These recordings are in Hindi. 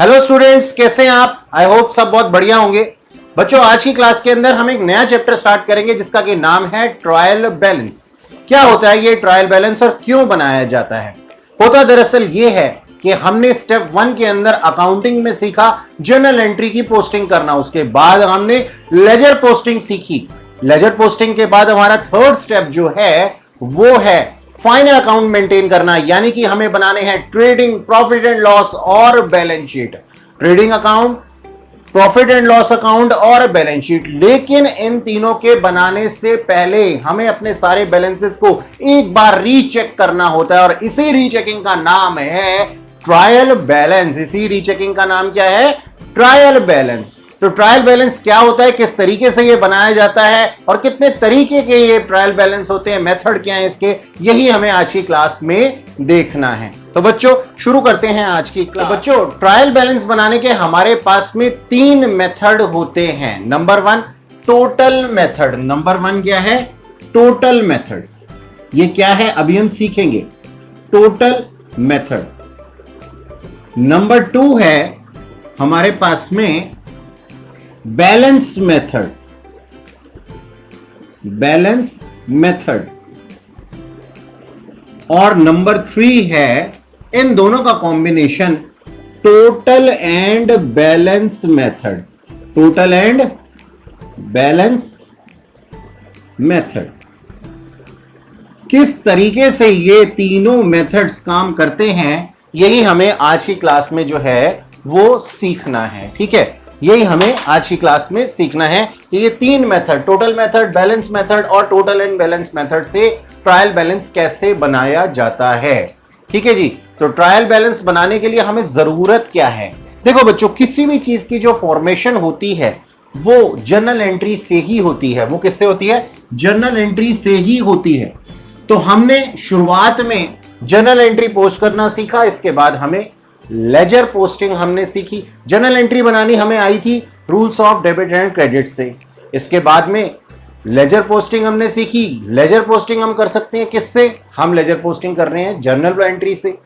हेलो स्टूडेंट्स, कैसे हैं आप? आई होप सब बहुत बढ़िया होंगे। बच्चों, आज की क्लास के अंदर हम एक नया चैप्टर स्टार्ट करेंगे जिसका कि नाम है ट्रायल बैलेंस। क्या होता है ये ट्रायल बैलेंस और क्यों बनाया जाता है? होता दरअसल ये है कि हमने स्टेप 1 के अंदर अकाउंटिंग में सीखा जर्नल एंट्री की पोस्टिंग करना, उसके बाद हमने लेजर पोस्टिंग सीखी। लेजर पोस्टिंग के बाद हमारा थर्ड स्टेप जो है वो है फाइनल अकाउंट मेंटेन करना, यानी कि हमें बनाने हैं ट्रेडिंग, प्रॉफिट एंड लॉस और balance sheet. Trading account, profit and loss account और बैलेंस शीट। लेकिन इन तीनों के बनाने से पहले हमें अपने सारे बैलेंसेस को एक बार रीचेक करना होता है और इसी रीचेकिंग का नाम है ट्रायल बैलेंस। इसी रीचेकिंग का नाम क्या है? Trial balance. तो ट्रायल बैलेंस क्या होता है, किस तरीके से ये बनाया जाता है और कितने तरीके के ये ट्रायल बैलेंस होते हैं, मेथड क्या है इसके, यही हमें आज की क्लास में देखना है। तो बच्चों शुरू करते हैं आज की क्लास। तो बच्चों, ट्रायल बैलेंस बनाने के हमारे पास में 3 मेथड होते हैं। Number 1 total method. नंबर 1 क्या है? Total method. ये क्या है अभी हम सीखेंगे, टोटल मेथड। नंबर 2 है हमारे पास में बैलेंस मेथड। Balance method. और नंबर 3 है इन दोनों का combination total and balance method. Total and balance method. किस तरीके से ये तीनों मेथड्स काम करते हैं यही हमें आज की क्लास में जो है वो सीखना है। ठीक है, यही हमें आज की क्लास में सीखना है कि ये 3 method, total method, balance method और टोटल एंड बैलेंस मेथड से ट्रायल बैलेंस कैसे बनाया जाता है। ठीक है जी। तो ट्रायल बैलेंस बनाने के लिए हमें जरूरत क्या है? देखो बच्चों, किसी भी चीज की जो फॉर्मेशन होती है वो जर्नल एंट्री से ही होती है। वो किससे होती है? जर्नल एंट्री से ही होती है। तो हमने शुरुआत में जर्नल एंट्री पोस्ट करना सीखा, इसके बाद हमें लेजर पोस्टिंग हमने सीखी। जर्नल एंट्री बनानी हमें आई थी rules of debit and credit से। इसके बाद में लेजर पोस्टिंग हमने सीखी। लेजर पोस्टिंग हम कर सकते हैं किससे? हम लेजर पोस्टिंग कर रहे हैं जर्नल एंट्री से।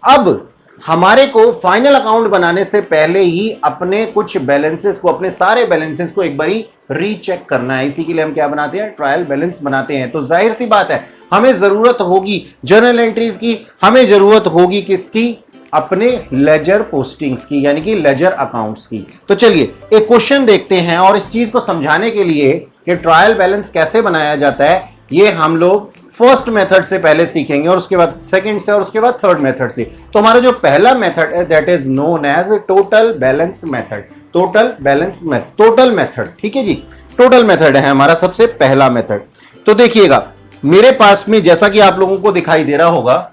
अब हमारे को फाइनल अकाउंट बनाने से पहले ही अपने कुछ बैलेंसेस को, अपने सारे बैलेंसेस को एक बारी रीचेक करना है। इसी के लिए हम क्या बनाते हैं? ट्रायल बैलेंस बनाते हैं। तो जाहिर सी बात है हमें जरूरत होगी जर्नल एंट्रीज की, हमें जरूरत होगी किसकी? अपने लेजर पोस्टिंग्स की, यानी कि लेजर अकाउंट्स की। तो चलिए एक क्वेश्चन देखते हैं और इस चीज को समझाने के लिए कि ट्रायल बैलेंस कैसे बनाया जाता है ये हम लोग फर्स्ट मेथड से पहले सीखेंगे और उसके बाद सेकंड से और उसके बाद थर्ड मेथड से। तो हमारा जो पहला मेथड है that is known as total balance method. Total balance method, total method. ठीक है जी, टोटल मेथड है हमारा सबसे पहला मेथड। तो देखिएगा मेरे पास में जैसा कि आप लोगों को दिखाई दे रहा होगा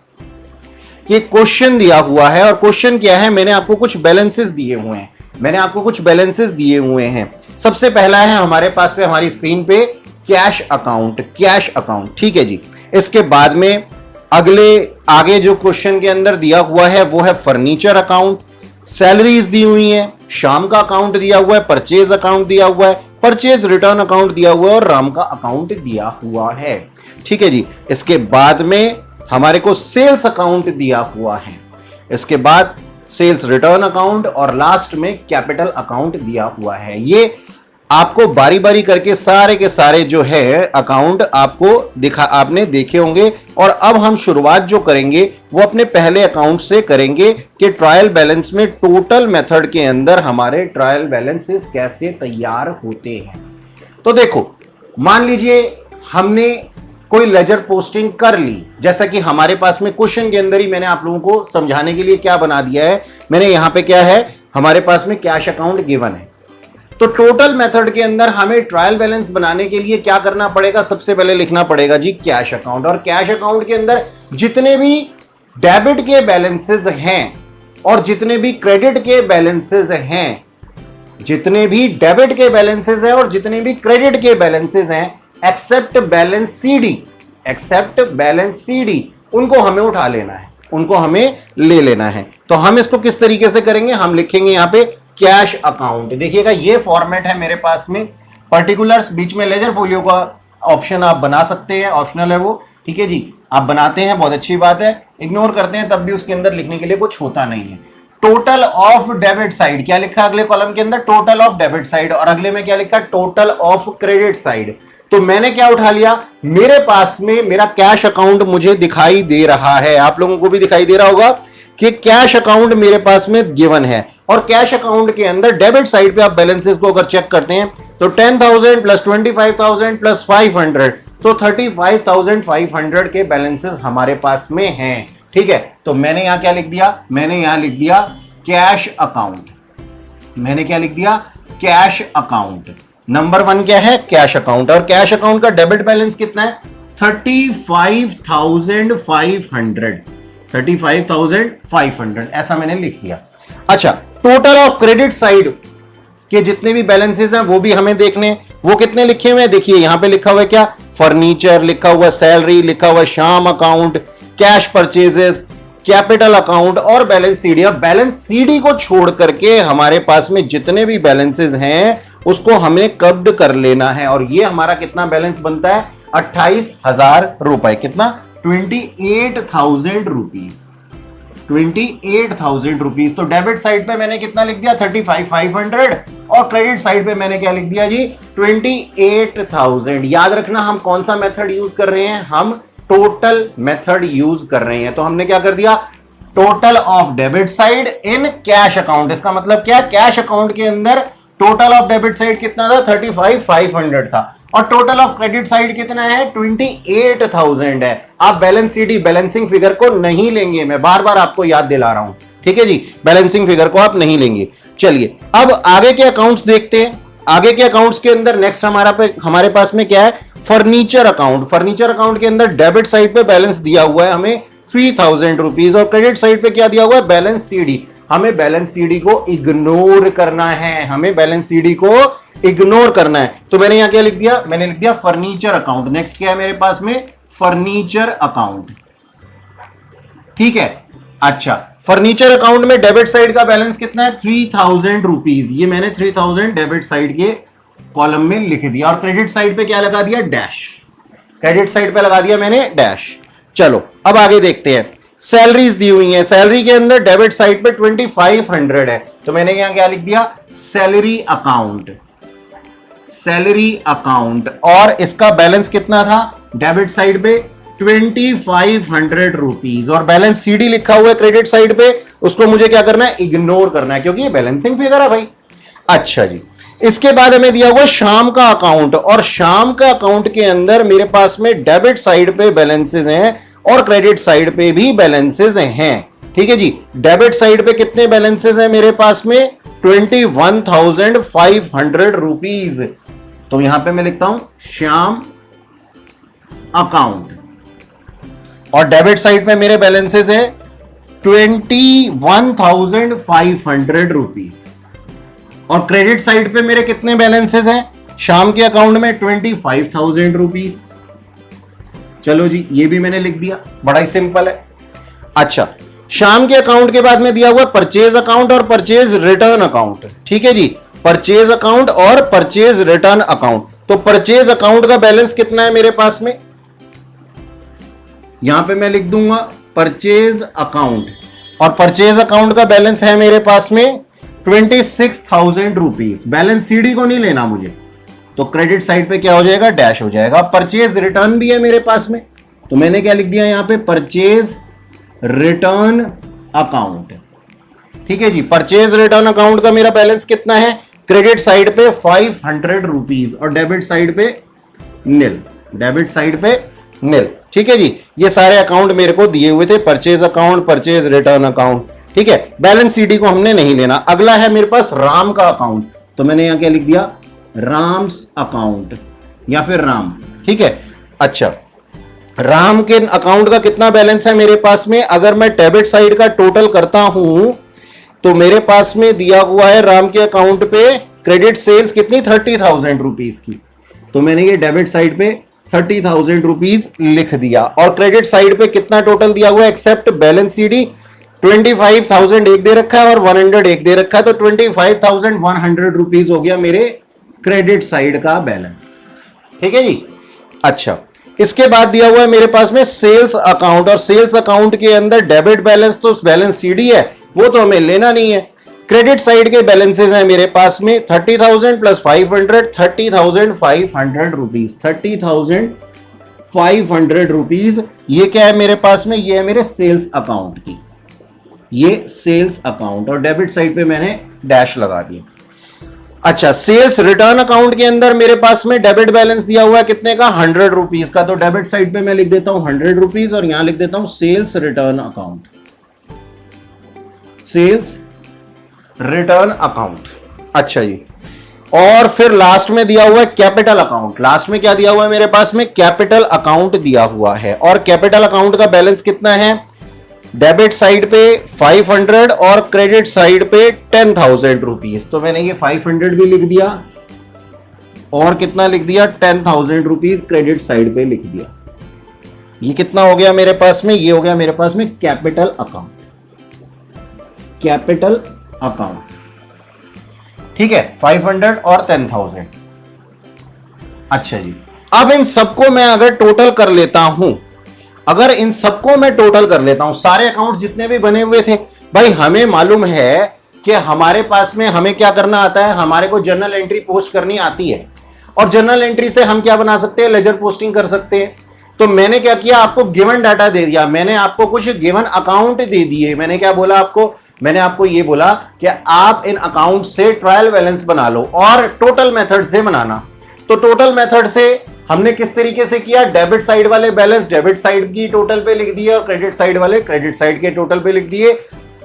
कि क्वेश्चन दिया हुआ है और क्वेश्चन क्या है, मैंने आपको कुछ बैलेंसेस दिए हुए हैं। मैंने आपको कुछ बैलेंसेस दिए हुए हैं। सबसे पहला है हमारे पास पे हमारी स्क्रीन पे कैश अकाउंट। कैश अकाउंट, ठीक है जी। इसके बाद में आगे जो क्वेश्चन के अंदर दिया हुआ है वो है फर्नीचर अकाउंट। सैलरीज दी हुई है, शाम का अकाउंट दिया हुआ है, परचेज अकाउंट दिया हुआ है, परचेज रिटर्न अकाउंट दिया हुआ है और राम का अकाउंट दिया हुआ है। ठीक है जी। इसके बाद में हमारे को सेल्स अकाउंट दिया हुआ है। इसके बाद सेल्स रिटर्न अकाउंट और लास्ट में कैपिटल अकाउंट दिया हुआ है। ये आपको बारी बारी करके सारे के सारे जो है अकाउंट आपने देखे होंगे। और अब हम शुरुआत जो करेंगे वो अपने पहले अकाउंट से करेंगे कि ट्रायल बैलेंस में टोटल मेथड के अंदर हमारे ट्रायल बैलेंसेस कैसे तैयार होते हैं। तो देखो, मान लीजिए हमने कोई लेजर पोस्टिंग कर ली, जैसा कि हमारे पास में क्वेश्चन के अंदर ही मैंने आप लोगों को समझाने के लिए क्या बना दिया है, मैंने यहां पे क्या है, हमारे पास में कैश अकाउंट गिवन है। तो टोटल मेथड के अंदर हमें ट्रायल बैलेंस बनाने के लिए क्या करना पड़ेगा? सबसे पहले लिखना पड़ेगा जी कैश अकाउंट। और कैश अकाउंट के अंदर जितने भी डेबिट के बैलेंसेस हैं और जितने भी क्रेडिट के बैलेंसेस हैं, जितने भी डेबिट के बैलेंसेस हैं और जितने भी क्रेडिट के बैलेंसेस हैं except balance CD, except balance CD, उनको हमें उठा लेना है, उनको हमें ले लेना है। तो हम इसको किस तरीके से करेंगे? हम लिखेंगे यहां पे कैश अकाउंट। देखिएगा ये फॉर्मेट है मेरे पास में, पर्टिकुलर्स बीच में लेजर फोलियो का ऑप्शन आप बना सकते हैं, ऑप्शनल है वो। ठीक है जी, आप बनाते हैं, बहुत अच्छी बात है। इग्नोर करते हैं तब भी उसके अंदर लिखने के लिए कुछ होता नहीं है। टोटल ऑफ डेबिट साइड, क्या लिखा अगले कॉलम के अंदर, टोटल ऑफ डेबिट साइड, और अगले में क्या लिखा, टोटल ऑफ क्रेडिट साइड। तो मैंने क्या उठा लिया, मेरे पास में मेरा कैश अकाउंट मुझे दिखाई दे रहा है, आप लोगों को भी दिखाई दे रहा होगा कि कैश अकाउंट मेरे पास में गिवन है, और कैश अकाउंट के अंदर डेबिट साइड पे आप बैलेंसेस को अगर चेक करते हैं तो 10,000 प्लस 25,000 प्लस 500, तो 35,500 के बैलेंसेस हमारे पास में हैं। ठीक है, तो मैंने यहां क्या लिख दिया, मैंने यहां लिख दिया कैश अकाउंट, मैंने क्या लिख दिया, कैश अकाउंट। नंबर 1 क्या है, कैश अकाउंट, और कैश अकाउंट का डेबिट बैलेंस कितना है, 35,500, 35,500 ऐसा मैंने लिख दिया। अच्छा, टोटल ऑफ क्रेडिट साइड के जितने भी बैलेंसेस हैं वो भी हमें देखने, वो कितने लिखे हुए हैं, देखिए यहां पे लिखा हुआ है क्या, फर्नीचर लिखा हुआ, सैलरी लिखा हुआ, शाम account, cash purchases, capital account और बैलेंस सीडी। अब बैलेंस सीडी को छोड़ करके हमारे पास में जितने भी बैलेंसेस हैं उसको हमें कब्ड कर लेना है, और ये हमारा कितना बैलेंस बनता है, 28,000 रुपए, कितना, 28,000 रुपीज, 28,000 रुपीज। तो डेबिट साइड पे मैंने कितना लिख दिया, 35,500, और क्रेडिट साइड पे मैंने क्या लिख दिया जी, 28,000। याद रखना हम कौन सा मेथड यूज कर रहे हैं, हम टोटल मेथड यूज कर रहे हैं। तो हमने क्या कर दिया, total of debit side in cash account, इसका मतलब क्या, कैश अकाउंट के अंदर टोटल ऑफ डेबिट साइड कितना था, 35,500 था, और टोटल ऑफ क्रेडिट साइड कितना है, 28,000 है। आप बैलेंस सीडी, बैलेंसिंग फिगर को नहीं लेंगे, मैं बार बार आपको याद दिला रहा हूं, ठीक है जी, बैलेंसिंग फिगर को आप नहीं लेंगे। चलिए अब आगे के अकाउंट्स देखते हैं। आगे के अकाउंट्स के अंदर नेक्स्ट हमारे पास में क्या है, फर्नीचर अकाउंट। फर्नीचर अकाउंट के अंदर डेबिट साइड पे बैलेंस दिया हुआ है हमें 3,000 रुपीज, और क्रेडिट साइड पे क्या दिया हुआ है, बैलेंस सीडी। हमें बैलेंस सीडी को इग्नोर करना है, हमें बैलेंस सीडी को इग्नोर करना है। तो मैंने यहां क्या लिख दिया, मैंने लिख दिया फर्नीचर अकाउंट। नेक्स्ट क्या है मेरे पास में, फर्नीचर अकाउंट, ठीक है। अच्छा, फर्नीचर अकाउंट में डेबिट साइड का बैलेंस कितना है, 3,000 रुपीज, ये मैंने 3,000 डेबिट साइड के कॉलम में लिख दिया, और क्रेडिट साइड पे क्या लगा दिया, डैश, क्रेडिट साइड पे लगा दिया मैंने डैश। चलो अब आगे देखते हैं, सैलरीज दी हुई है, सैलरी के अंदर डेबिट साइड पे 2500 है, तो मैंने यहां क्या लिख दिया, सैलरी अकाउंट, सैलरी अकाउंट, और इसका बैलेंस कितना था डेबिट साइड पे 2500 रुपीज, और बैलेंस सीडी लिखा हुआ है क्रेडिट साइड पे, उसको मुझे क्या करना है, इग्नोर करना है, क्योंकि ये बैलेंसिंग फिगर है भाई। अच्छा जी, इसके बाद हमें दिया हुआ शाम का अकाउंट, और शाम का अकाउंट के अंदर मेरे पास में डेबिट साइड पे बैलेंसेस हैं और क्रेडिट साइड पे भी बैलेंसेस हैं, ठीक है जी। डेबिट साइड पे कितने बैलेंसेस हैं मेरे पास में, 21,500 रुपीज, तो यहां पे मैं लिखता हूं श्याम अकाउंट, और डेबिट साइड पे मेरे बैलेंसेस हैं 21,500 रुपीज, और क्रेडिट साइड पे मेरे कितने बैलेंसेस हैं, शाम के अकाउंट में 25,000 रुपीज। चलो जी, ये भी मैंने लिख दिया, बड़ा ही सिंपल है। अच्छा, शाम के अकाउंट के बाद में दिया हुआ परचेज अकाउंट और परचेज रिटर्न अकाउंट, ठीक है जी, परचेज अकाउंट और परचेज रिटर्न अकाउंट। तो परचेज अकाउंट का बैलेंस कितना है मेरे पास में, यहां पे मैं लिख दूंगा परचेज अकाउंट, और परचेज अकाउंट का बैलेंस है मेरे पास में 26,000 रुपीज। बैलेंस सीडी को नहीं लेना मुझे, तो क्रेडिट साइड पे क्या हो जाएगा, डैश हो जाएगा। परचेज रिटर्न भी है मेरे पास में, तो मैंने क्या लिख दिया यहां पे, परचेज रिटर्न अकाउंट, ठीक है जी। परचेज रिटर्न अकाउंट का मेरा बैलेंस कितना है, क्रेडिट साइड पे 500 रुपीज, और डेबिट साइड पे निल, डेबिट साइड पे निल, ठीक है जी। ये सारे अकाउंट मेरे को दिए हुए थे, purchase account, purchase return account, ठीक है। बैलेंस सीडी को हमने नहीं लेना। अगला है मेरे पास राम का अकाउंट, तो मैंने यहां क्या लिख दिया, राम्स अकाउंट या फिर राम, ठीक है। अच्छा, राम के अकाउंट का कितना बैलेंस है मेरे पास में, अगर मैं डेबिट साइड का टोटल करता हूं तो मेरे पास में दिया हुआ है राम के अकाउंट पे क्रेडिट सेल्स कितनी, 30,000 रुपीज की, तो मैंने ये डेबिट साइड पे 30,000 रुपीज लिख दिया, और क्रेडिट साइड पे कितना टोटल दिया हुआ है एक्सेप्ट बैलेंस सीडी, 25,000 एक दे रखा है और 100 एक दे रखा है, तो 25,100 रुपीज हो गया मेरे क्रेडिट साइड का बैलेंस, ठीक है जी। अच्छा, इसके बाद दिया हुआ है मेरे पास में सेल्स अकाउंट, और सेल्स अकाउंट के अंदर डेबिट बैलेंस तो बैलेंस सीडी है, वो तो हमें लेना नहीं है। क्रेडिट साइड के बैलेंसेस हैं मेरे पास में 30,000 प्लस 500, 30,500 रुपीज, 30,500 रुपीज। ये क्या है मेरे पास में? ये है मेरे सेल्स अकाउंट की, ये सेल्स अकाउंट, और डेबिट साइड पे मैंने डैश लगा दिया। अच्छा, सेल्स रिटर्न अकाउंट के अंदर मेरे पास में डेबिट बैलेंस दिया हुआ है कितने का? 100 रुपीज का। तो डेबिट साइड पे मैं लिख देता हूं 100 रुपीज और यहां लिख देता हूं sales return account, sales return account. अच्छा जी, और फिर लास्ट में दिया हुआ है कैपिटल अकाउंट। लास्ट में क्या दिया हुआ है मेरे पास में? कैपिटल अकाउंट दिया हुआ है। और कैपिटल अकाउंट का बैलेंस कितना है? डेबिट साइड पे 500 और क्रेडिट साइड पे 10,000 रुपीज। तो मैंने ये 500 भी लिख दिया और कितना लिख दिया? 10,000 रुपीज क्रेडिट साइड पे लिख दिया। ये कितना हो गया मेरे पास में? ये हो गया मेरे पास में कैपिटल अकाउंट, कैपिटल अकाउंट। ठीक है, 500 और 10,000। अच्छा जी, अब इन सबको मैं अगर टोटल कर लेता हूं, अगर इन सबको मैं टोटल कर लेता हूं, सारे अकाउंट जितने भी बने हुए थे, भाई हमें मालूम है कि हमारे पास में हमें क्या करना आता है, हमारे को जर्नल एंट्री पोस्ट करनी आती है, और जर्नल एंट्री से हम क्या बना सकते हैं? लेजर पोस्टिंग कर सकते हैं। तो मैंने क्या किया? आपको गिवन डाटा दे दिया, मैंने आपको कुछ गिवन अकाउंट दे दिए। मैंने क्या बोला आपको? मैंने आपको ये बोला कि आप इन अकाउंट से ट्रायल बैलेंस बना लो और टोटल मेथड से बनाना। तो टोटल मेथड से हमने किस तरीके से किया? डेबिट साइड वाले बैलेंस डेबिट साइड की टोटल पे लिख दिए और क्रेडिट साइड वाले क्रेडिट साइड के टोटल पे लिख दिए।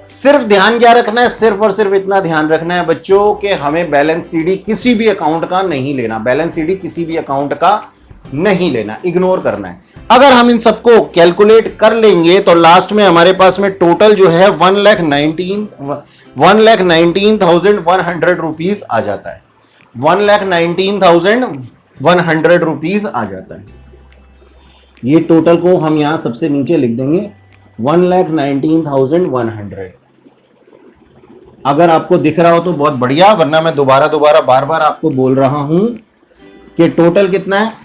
सिर्फ ध्यान क्या रखना है? सिर्फ और सिर्फ इतना ध्यान रखना है बच्चों कि हमें बैलेंस सीडी किसी भी अकाउंट का नहीं लेना, बैलेंस सीडी किसी भी अकाउंट का नहीं लेना, इग्नोर करना है। अगर हम इन सबको कैलकुलेट कर लेंगे तो लास्ट में हमारे पास में टोटल जो है 1,19,100 रुपीज आ जाता है, 1,19,100 रुपीज आ जाता है। ये टोटल को हम यहां सबसे नीचे लिख देंगे 1,19,100। अगर आपको दिख रहा हो तो बहुत बढ़िया, वरना मैं दोबारा बार बार आपको बोल रहा हूं कि टोटल कितना है?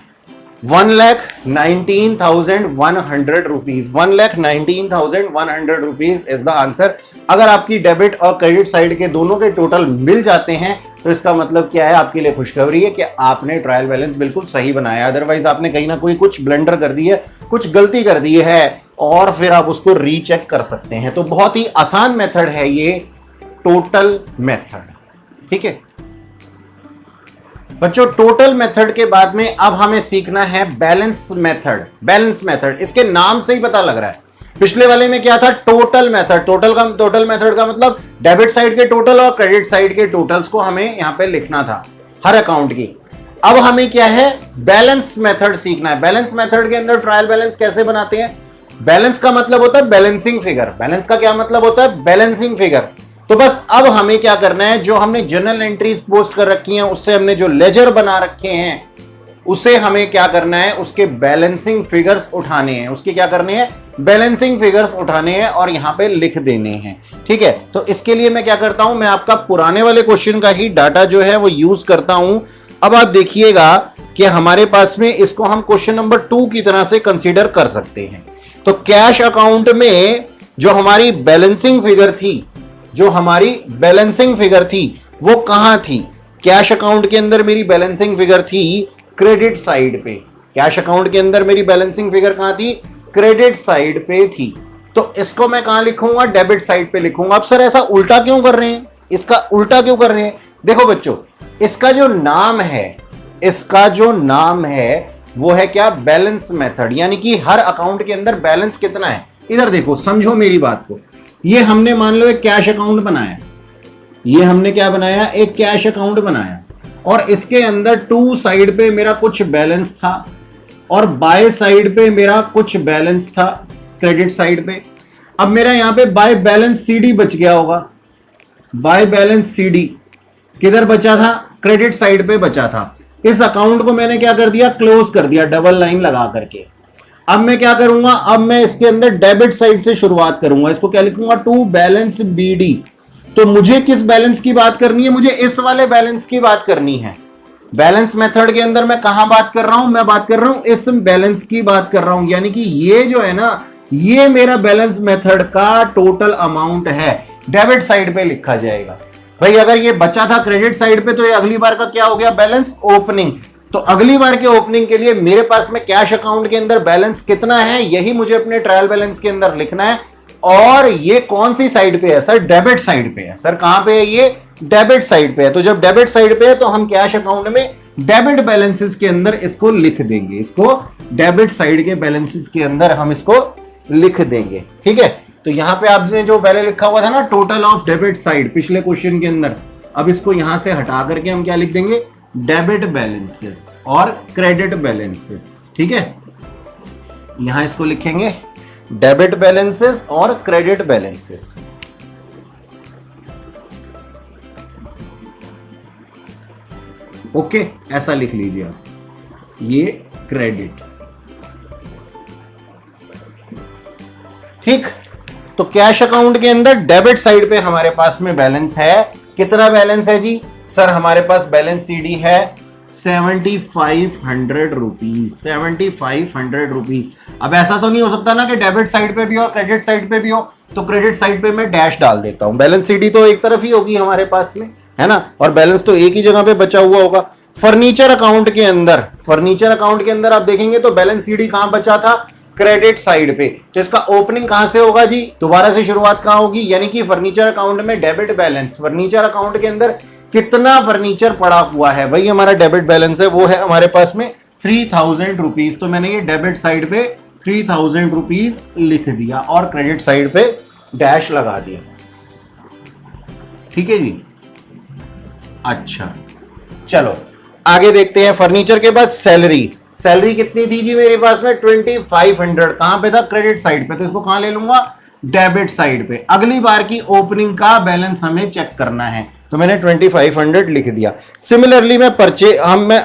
1,19,100 rupees, 1,19,100 rupees is the answer. अगर आपकी डेबिट और क्रेडिट साइड के दोनों के टोटल मिल जाते हैं तो इसका मतलब क्या है? आपके लिए खुशखबरी है कि आपने ट्रायल बैलेंस बिल्कुल सही बनाया। अदरवाइज आपने कहीं ना कोई कुछ ब्लंडर कर दी है, कुछ गलती कर दी है, और फिर आप उसको रीचेक कर सकते हैं। तो बहुत ही आसान मेथड है ये टोटल मेथड। ठीक है बच्चों, टोटल मेथड के बाद में अब हमें सीखना है बैलेंस मेथड। बैलेंस मेथड इसके नाम से ही पता लग रहा है। पिछले वाले में क्या था? Total method. टोटल मेथड का मतलब डेबिट साइड के टोटल और क्रेडिट साइड के टोटल्स को हमें यहां पे लिखना था हर अकाउंट की। अब हमें क्या है? बैलेंस मेथड सीखना है। बैलेंस मेथड के अंदर ट्रायल बैलेंस कैसे बनाते हैं? बैलेंस का मतलब होता है बैलेंसिंग फिगर। बैलेंस का क्या मतलब होता है? Balancing figure. तो बस अब हमें क्या करना है? जो हमने जर्नल एंट्रीज पोस्ट कर रखी हैं, उससे हमने जो लेजर बना रखे हैं, उसे हमें क्या करना है? उसके बैलेंसिंग फिगर्स उठाने हैं। उसके क्या करने हैं? बैलेंसिंग फिगर्स उठाने हैं और यहां पे लिख देने हैं। ठीक है, तो इसके लिए मैं क्या करता हूं? मैं आपका पुराने वाले क्वेश्चन का ही डाटा जो है वो यूज करता हूं। अब आप देखिएगा कि हमारे पास में इसको हम क्वेश्चन नंबर 2 की तरह से कंसीडर कर सकते हैं। तो कैश अकाउंट में जो हमारी बैलेंसिंग फिगर थी, जो हमारी बैलेंसिंग फिगर थी वो कहां थी? कैश अकाउंट के अंदर मेरी बैलेंसिंग फिगर थी क्रेडिट साइड पे। कैश अकाउंट के अंदर मेरी बैलेंसिंग फिगर कहां थी? क्रेडिट साइड पे थी। तो इसको मैं कहां लिखूंगा? डेबिट साइड पे लिखूंगा। अब सर ऐसा उल्टा क्यों कर रहे हैं? इसका उल्टा क्यों कर रहे हैं? देखो बच्चों, इसका जो नाम है वो है क्या? Balance method. यानी कि हर अकाउंट के अंदर बैलेंस कितना है? इधर देखो, समझो मेरी बात को। ये हमने मान लो एक कैश अकाउंट बनाया, ये हमने क्या बनाया? एक कैश अकाउंट बनाया, और इसके अंदर टू साइड पे मेरा कुछ बैलेंस था और बाय साइड पे मेरा कुछ बैलेंस था क्रेडिट साइड पे। अब मेरा यहां पे बाय बैलेंस सीडी बच गया होगा। बाय बैलेंस सीडी किधर बचा था? क्रेडिट साइड पे बचा था। इस अकाउंट को मैंने क्या कर दिया? क्लोज कर दिया, डबल लाइन लगा करके। अब मैं क्या करूंगा? अब मैं इसके अंदर डेबिट साइड से शुरुआत करूंगा। इसको क्या लिखूंगा? To balance BD. तो मुझे किस बैलेंस की बात करनी है? मुझे इस वाले बैलेंस की बात करनी है। बैलेंस मेथड के अंदर मैं कहां बात कर रहा हूं? मैं बात कर रहा हूं इस बैलेंस की बात कर रहा हूं। यानी कि ये जो है ना, ये मेरा बैलेंस मेथड का टोटल अमाउंट है। डेबिट साइड पे लिखा जाएगा। भाई अगर ये बचा था क्रेडिट साइड पे तो ये अगली बार का क्या हो गया, बैलेंस ओपनिंग। तो अगली बार के ओपनिंग के लिए मेरे पास में कैश अकाउंट के अंदर बैलेंस कितना है, यही मुझे अपने ट्रायल बैलेंस के अंदर लिखना है। और ये कौन सी साइड पे है सर, डेबिट साइड पे है। सर कहां पे है, ये डेबिट साइड पे है। तो जब डेबिट साइड पे है तो हम कैश अकाउंट में डेबिट बैलेंसेस के अंदर इसको लिख देंगे, इसको डेबिट साइड के बैलेंसेस के अंदर हम इसको लिख देंगे। ठीक है, तो यहां पे आपने जो पहले लिखा हुआ था ना टोटल ऑफ डेबिट साइड पिछले क्वेश्चन के अंदर, अब इसको यहां से हटा करके हम क्या लिख देंगे, डेबिट बैलेंसेस और क्रेडिट बैलेंसेस। ठीक है, यहां इसको लिखेंगे डेबिट बैलेंसेस और क्रेडिट बैलेंसेस। ओके, ऐसा लिख लीजिए आप, ये क्रेडिट। ठीक, तो कैश अकाउंट के अंदर डेबिट साइड पे हमारे पास में बैलेंस है, कितना बैलेंस है जी सर, हमारे पास बैलेंस सीडी है 7500 रुपीज, 7500 रुपीज। अब ऐसा तो नहीं हो सकता ना कि डेबिट साइड पे भी हो क्रेडिट साइड पे भी हो, तो क्रेडिट साइड पे मैं डैश डाल देता हूं, बैलेंस सीडी तो एक तरफ ही होगी हमारे पास में, है ना, और बैलेंस तो एक ही जगह पे बचा हुआ होगा। फर्नीचर अकाउंट के अंदर, फर्नीचर अकाउंट के अंदर आप देखेंगे तो बैलेंस सीडी कहां बचा था, क्रेडिट साइड पे। तो इसका ओपनिंग कहां से होगा जी, दोबारा से शुरुआत कहां होगी, यानी कि फर्नीचर अकाउंट में डेबिट बैलेंस, फर्नीचर अकाउंट के अंदर कितना फर्नीचर पड़ा हुआ है वही हमारा डेबिट बैलेंस है, वो है हमारे पास में 3000 रुपीज। तो मैंने ये डेबिट साइड पे 3000 रुपीज लिख दिया और क्रेडिट साइड पे डैश लगा दिया। ठीक है जी, अच्छा चलो आगे देखते हैं। फर्नीचर के बाद सैलरी, सैलरी कितनी थी जी मेरे पास में 2500, कहां पे था, क्रेडिट साइड पे, तो इसको कहां ले लूंगा, डेबिट साइड पे। अगली बार की ओपनिंग का बैलेंस हमें चेक करना है, तो मैंने 2500 लिख दिया। सिमिलरली मैं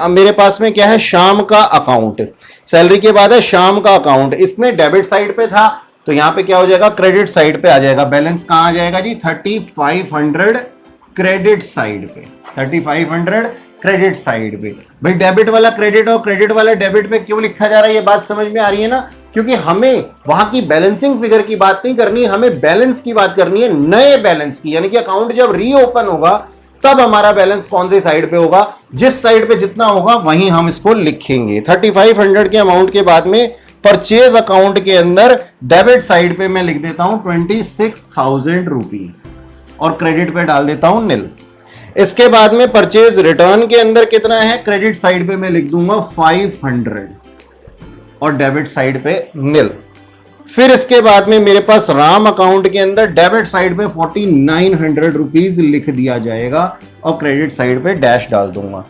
मेरे पास में क्या है, शाम का अकाउंट, सैलरी के बाद है शाम का अकाउंट, इसमें डेबिट साइड पे था, तो यहां पे क्या हो जाएगा, क्रेडिट साइड पे आ जाएगा। बैलेंस कहां आ जाएगा जी, 3500 क्रेडिट साइड पे, 3500 क्रेडिट साइड पे। भाई डेबिट वाला क्रेडिट और क्रेडिट वाला डेबिट पे क्यों लिखा जा रहा है, ये बात समझ में आ रही है ना, क्योंकि हमें वहां की बैलेंसिंग फिगर की बात नहीं करनी, हमें बैलेंस की बात करनी है, नए बैलेंस की। यानी कि अकाउंट जब रीओपन होगा तब हमारा बैलेंस कौन सी साइड पे होगा, जिस साइड पे जितना होगा वहीं हम इसको लिखेंगे। 3500 के अमाउंट के बाद में परचेज अकाउंट के अंदर डेबिट साइड पे मैं लिख देता हूं 26,000 रुपीज और क्रेडिट पे डाल देता हूं निल। इसके बाद में परचेज रिटर्न के अंदर कितना है, क्रेडिट साइड पे मैं लिख दूंगा 500 और डेबिट साइड पे निल। फिर इसके बाद में मेरे पास राम अकाउंट के अंदर डेबिट साइड पे 4900 रुपीज लिख दिया जाएगा और क्रेडिट साइड पे डैश डाल दूंगा।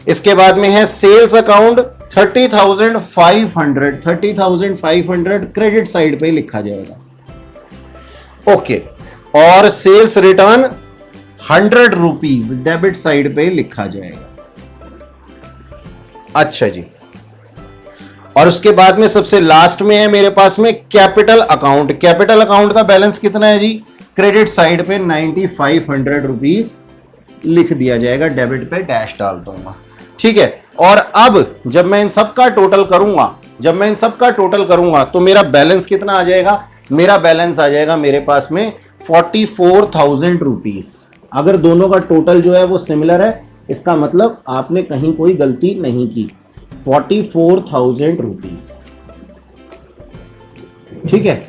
इसके बाद में है सेल्स अकाउंट 30,500 क्रेडिट साइड पे लिखा जाएगा। ओके, और sales return 100 rupees debit side पे लिखा जाएगा। अच्छा जी, और उसके बाद में सबसे लास्ट में है मेरे पास में कैपिटल अकाउंट। कैपिटल अकाउंट का बैलेंस कितना है जी, क्रेडिट साइड पे 9500 रुपीज लिख दिया जाएगा, डेबिट पे डैश डाल दूंगा। ठीक है, और अब जब मैं इन सब का टोटल करूंगा तो मेरा बैलेंस कितना आ जाएगा, मेरा बैलेंस आ जाएगा मेरे पास में 44,000 रुपीज। अगर दोनों का टोटल जो है वो सिमिलर है, इसका मतलब आपने कहीं कोई गलती नहीं की, 44,000 रुपीज। ठीक है,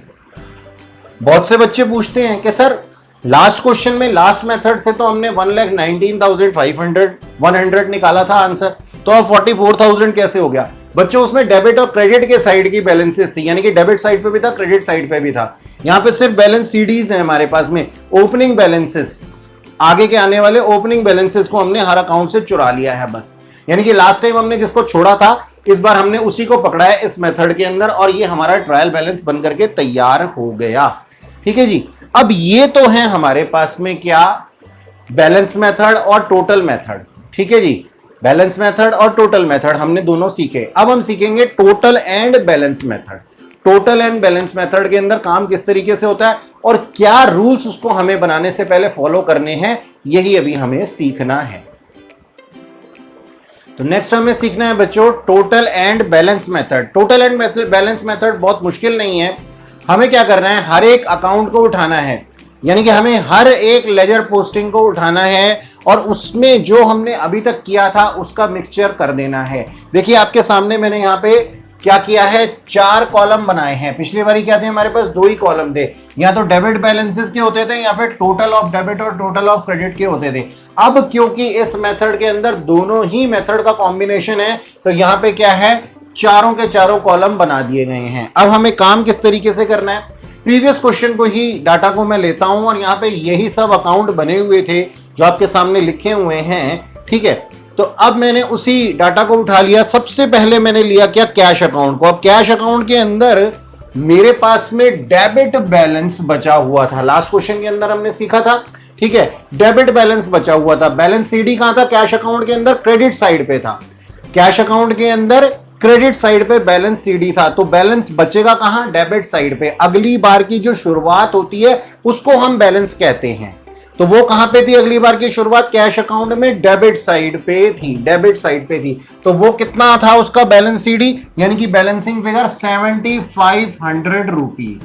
बहुत से बच्चे पूछते हैं कि सर लास्ट क्वेश्चन में लास्ट मेथड से तो हमने 1,19,500 निकाला था आंसर, तो अब 44,000 कैसे हो गया। बच्चों उसमें डेबिट और क्रेडिट के साइड की बैलेंसेस थी, यानी कि डेबिट साइड पे भी था क्रेडिट साइड पे भी था। यहां पे सिर्फ बैलेंस सीडीज है हमारे पास में, ओपनिंग बैलेंसेस, आगे के आने वाले ओपनिंग बैलेंसेस को हमने हर अकाउंट से चुरा लिया है बस। यानी कि लास्ट टाइम हमने जिसको छोड़ा था इस बार हमने उसी को पकड़ा है इस मेथड के अंदर, और ये हमारा ट्रायल बैलेंस बन करके तैयार हो गया। ठीक है जी, अब ये तो है हमारे पास में क्या, बैलेंस मेथड और टोटल मेथड। ठीक है जी, बैलेंस मेथड और टोटल मेथड हमने दोनों सीखे। अब हम सीखेंगे total and balance method. Total and balance method के अंदर काम किस तरीके से होता है और क्या रूल्स उसको हमें बनाने से पहले फॉलो करने हैं, यही अभी हमें सीखना है। तो नेक्स्ट हमें सीखना है बच्चों total and balance method. Total and balance method बहुत मुश्किल नहीं है, हमें क्या करना है, हर एक अकाउंट को उठाना है, यानी कि हमें हर एक लेजर पोस्टिंग को उठाना है और उसमें जो हमने अभी तक किया था उसका मिक्सचर कर देना है। देखिए आपके सामने मैंने यहाँ पे क्या किया है, 4 कॉलम बनाए हैं। पिछली बारी क्या थे, हमारे पास 2 ही कॉलम थे, या तो डेबिट बैलेंसेस के होते थे या फिर टोटल ऑफ डेबिट और टोटल ऑफ क्रेडिट के होते थे। अब क्योंकि इस मेथड के अंदर दोनों ही मेथड का कॉम्बिनेशन है तो यहाँ पे क्या है, चारों के चारों कॉलम बना दिए गए हैं। अब हमें काम किस तरीके से करना है, प्रीवियस क्वेश्चन को ही डाटा को मैं लेता हूं और यहाँ पे यही सब अकाउंट बने हुए थे जो आपके सामने लिखे हुए हैं, ठीक है। तो अब मैंने उसी डाटा को उठा लिया। सबसे पहले मैंने लिया क्या, कैश अकाउंट को। अब कैश अकाउंट के अंदर मेरे पास में डेबिट बैलेंस बचा हुआ था, लास्ट क्वेश्चन के अंदर हमने सीखा था, ठीक है। डेबिट बैलेंस बचा हुआ था। बैलेंस सीडी कहां था, कैश अकाउंट के अंदर क्रेडिट साइड पे था। कैश अकाउंट के अंदर क्रेडिट साइड पे बैलेंस सीडी था, तो बैलेंस बचेगा कहां, डेबिट साइड पे। अगली बार की जो शुरुआत होती है उसको हम बैलेंस कहते हैं। तो वो कहां पे थी अगली बार की शुरुआत, कैश अकाउंट में डेबिट साइड पे थी, डेबिट साइड पे थी। तो वो कितना था उसका बैलेंस सीडी, यानी कि बैलेंसिंग फिगर 7500 रुपीज।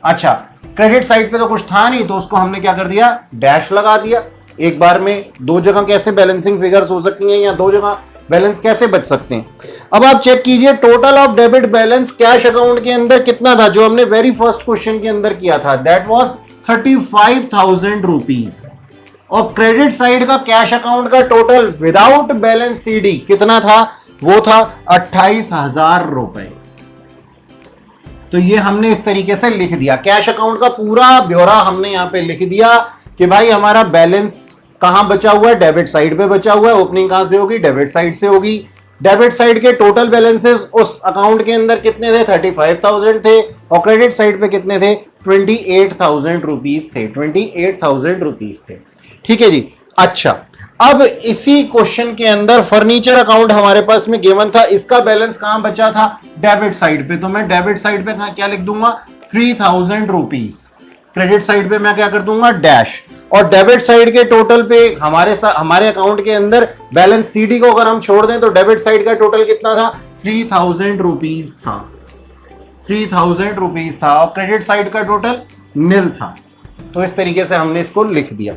अच्छा, क्रेडिट साइड पे तो कुछ था नहीं तो उसको हमने क्या कर दिया, डैश लगा दिया। एक बार में 2 जगह कैसे बैलेंसिंग फिगर्स हो सकती हैं या 2 जगह बैलेंस कैसे बच सकते हैं। अब आप चेक कीजिए, total of debit balance cash account के अंदर कितना था, जो हमने वेरी फर्स्ट क्वेश्चन के अंदर किया था, दैट वाज 35,000 रुपीज। और क्रेडिट साइड का कैश अकाउंट का टोटल विदाउट बैलेंस सीडी कितना था, वो था 28,000 रुपए। तो ये हमने इस तरीके से लिख दिया, कैश अकाउंट का पूरा ब्यौरा हमने यहां पे लिख दिया कि भाई हमारा बैलेंस कहां बचा हुआ है, डेबिट साइड पे बचा हुआ है। ओपनिंग कहां से होगी, डेबिट साइड से होगी। डेबिट साइड के टोटल बैलेंसेस उस अकाउंट के अंदर कितने थे, 35,000 थे, और क्रेडिट साइड पे कितने थे, 28,000 रुपीज थे, 28,000 रुपीज थे, ठीक है जी। अच्छा, अब इसी क्वेश्चन के अंदर फर्नीचर अकाउंट हमारे पास में गिवन था, इसका बैलेंस कहां बचा था, डेबिट साइड पे। तो मैं डेबिट साइड पे क्या लिख दूंगा, 3,000 रुपीज। क्रेडिट साइड पे मैं क्या कर दूंगा, डैश। और डेबिट साइड के टोटल पे हमारे अकाउंट के अंदर बैलेंस सीडी को अगर हम छोड़ दें तो डेबिट साइड का टोटल कितना था, 3,000 रुपीज था, 3,000 रुपीज था। और क्रेडिट साइड का टोटल निल था। तो इस तरीके से हमने इसको लिख दिया।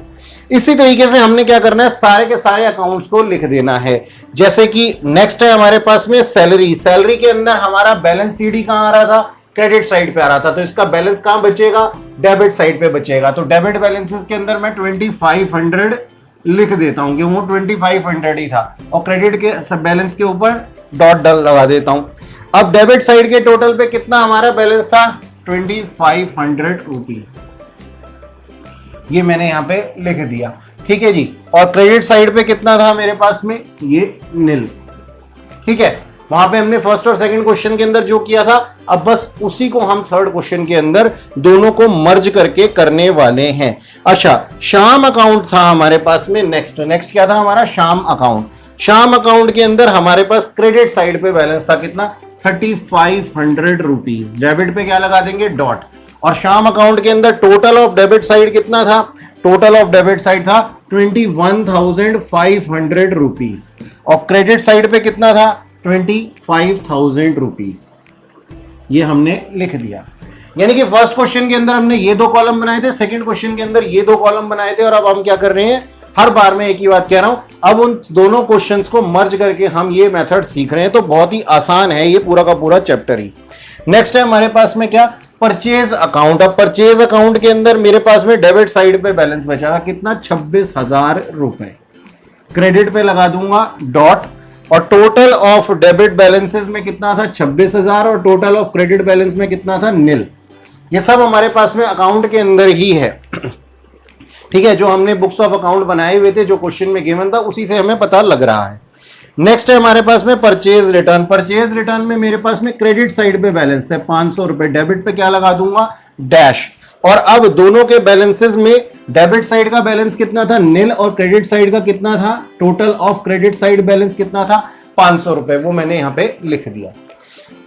इसी तरीके से हमने क्या करना है, सारे के सारे अकाउंट्स को लिख देना है। जैसे कि नेक्स्ट है हमारे पास में सैलरी। सैलरी के अंदर हमारा बैलेंस सीडी कहां आ रहा था, क्रेडिट साइड पे आ रहा था, तो इसका बैलेंस कहां बचेगा, डेबिट साइड पे बचेगा। तो डेबिट बैलेंसेस के अंदर मैं 2500 लिख देता हूं, क्यों, वो 2500 ही था, और क्रेडिट के सब बैलेंस के ऊपर डॉट डल लगा देता हूं। अब डेबिट साइड के टोटल पे कितना हमारा बैलेंस था, 2500 रुपीज, ये मैंने यहां पे लिख दिया, ठीक है जी। और क्रेडिट साइड पे कितना था मेरे पास में, ये निल, ठीक है। वहां पे हमने फर्स्ट और सेकंड क्वेश्चन के अंदर जो किया था, अब बस उसी को हम थर्ड क्वेश्चन के अंदर दोनों को मर्ज करके करने वाले हैं। अच्छा, शाम अकाउंट था हमारे पास में। नेक्स्ट क्या था हमारा, शाम अकाउंट। शाम अकाउंट के अंदर हमारे पास क्रेडिट साइड पे बैलेंस था कितना, 3500 रुपीज। डेबिट पे क्या लगा देंगे, डॉट। और शाम अकाउंट के अंदर टोटल ऑफ डेबिट साइड कितना था, टोटल ऑफ डेबिट साइड था 21,500 रुपीज। और क्रेडिट साइड पे कितना था, 25,000 रुपीज। ये हमने लिख दिया। यानी कि फर्स्ट क्वेश्चन के अंदर हमने ये 2 कॉलम बनाए थे, सेकंड क्वेश्चन के अंदर ये 2 कॉलम बनाए थे, और अब हम क्या कर रहे हैं, हर बार में एक ही बात कह रहा हूं, अब उन दोनों क्वेश्चंस को मर्ज करके हम ये मेथड सीख रहे हैं। तो बहुत ही आसान है ये पूरा का पूरा चैप्टर ही। नेक्स्ट है हमारे पास में क्या, परचेज अकाउंट। अब परचेज अकाउंट के अंदर मेरे पास में डेबिट साइड पे बैलेंस बचा था कितना, 26,000 रुपए। क्रेडिट पे लगा दूंगा डॉट। और टोटल ऑफ डेबिट बैलेंसेस में कितना था, 26,000, और टोटल ऑफ क्रेडिट बैलेंस में कितना था, निल। ये सब हमारे पास में अकाउंट के अंदर ही है, ठीक है। जो हमने बुक्स ऑफ अकाउंट बनाए हुए थे, जो क्वेश्चन में गिवन था, उसी से हमें पता लग रहा है। नेक्स्ट है हमारे पास में परचेज रिटर्न। परचेज रिटर्न में मेरे पास में क्रेडिट साइड पे बैलेंस है 500 रुपए, डेबिट पे क्या लगा दूंगा, डैश। और अब दोनों के बैलेंसेस में डेबिट साइड का बैलेंस कितना था, निल, और क्रेडिट साइड का कितना था, total of credit side balance कितना था, 500 रुपए, वो मैंने यहां पे लिख दिया।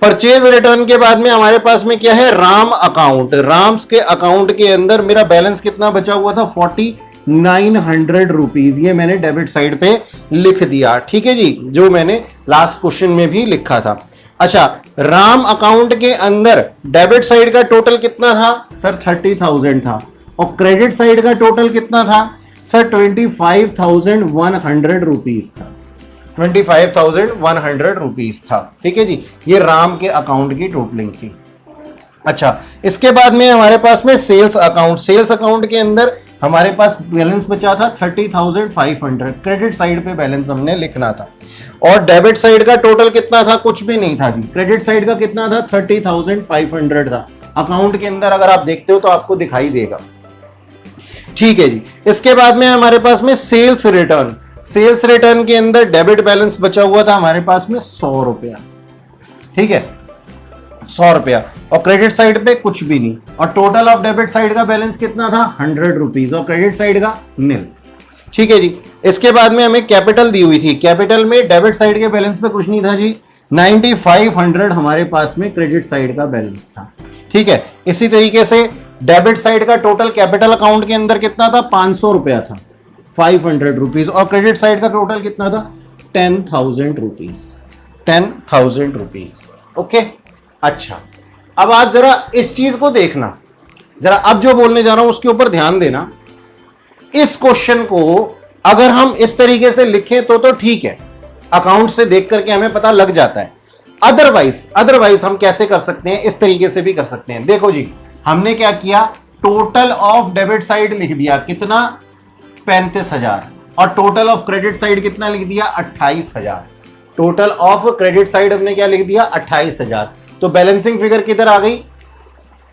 परचेज रिटर्न के बाद में हमारे पास में क्या है, राम अकाउंट। राम्स के अकाउंट के अंदर मेरा बैलेंस कितना बचा हुआ था, 4900 रुपीज। ये मैंने डेबिट साइड पे लिख दिया, ठीक है जी, जो मैंने लास्ट क्वेश्चन में भी लिखा था। अच्छा, राम अकाउंट के अंदर डेबिट साइड का टोटल कितना था सर, 30,000 था। और क्रेडिट साइड का टोटल कितना था सर 25,100 रुपीज था, 25,100 रुपीज था। ठीक है जी, ये राम के अकाउंट की टोटलिंग थी। अच्छा, इसके बाद में हमारे पास में सेल्स अकाउंट, सेल्स अकाउंट के अंदर हमारे पास बैलेंस बचा था 30,500, क्रेडिट साइड पे बैलेंस हमने लिखना था। और डेबिट साइड का टोटल कितना था, कुछ भी नहीं था जी। क्रेडिट साइड का कितना था 30,500 था। अकाउंट के अंदर अगर आप देखते हो तो आपको दिखाई देगा। ठीक है जी, इसके बाद में हमारे पास में सेल्स रिटर्न, सेल्स रिटर्न के अंदर डेबिट बैलेंस बचा हुआ था हमारे पास में 100 रुपया। ठीक है, 100 रुपया, और क्रेडिट साइड पे कुछ भी नहीं। और टोटल ऑफ डेबिट साइड का बैलेंस कितना था 100 रुपीज, और क्रेडिट साइड का निल। ठीक है जी, इसके बाद में हमें कैपिटल दी हुई थी। कैपिटल में डेबिट साइड के बैलेंस पे कुछ नहीं था जी, 9500 हमारे पास में क्रेडिट साइड का बैलेंस था। ठीक है, इसी तरीके से डेबिट साइड का टोटल कैपिटल अकाउंट के अंदर कितना था 500 रुपया था, 500 रुपीज, और क्रेडिट साइड का टोटल कितना था 10,000 रुपीज, 10,000 रुपीज। ओके, अच्छा, अब आप जरा इस चीज को देखना, जरा अब जो बोलने जा रहा हूं उसके ऊपर ध्यान देना। इस क्वेश्चन को अगर हम इस तरीके से लिखें तो ठीक है, अकाउंट से देख करके हमें पता लग जाता है। अदरवाइज हम कैसे कर सकते हैं, इस तरीके से भी कर सकते हैं। देखो जी, हमने क्या किया, टोटल ऑफ डेबिट साइड लिख दिया कितना 35,000, और टोटल ऑफ क्रेडिट साइड कितना लिख दिया 28,000। टोटल ऑफ क्रेडिट साइड हमने क्या लिख दिया 28,000। तो बैलेंसिंग फिगर किधर आ गई,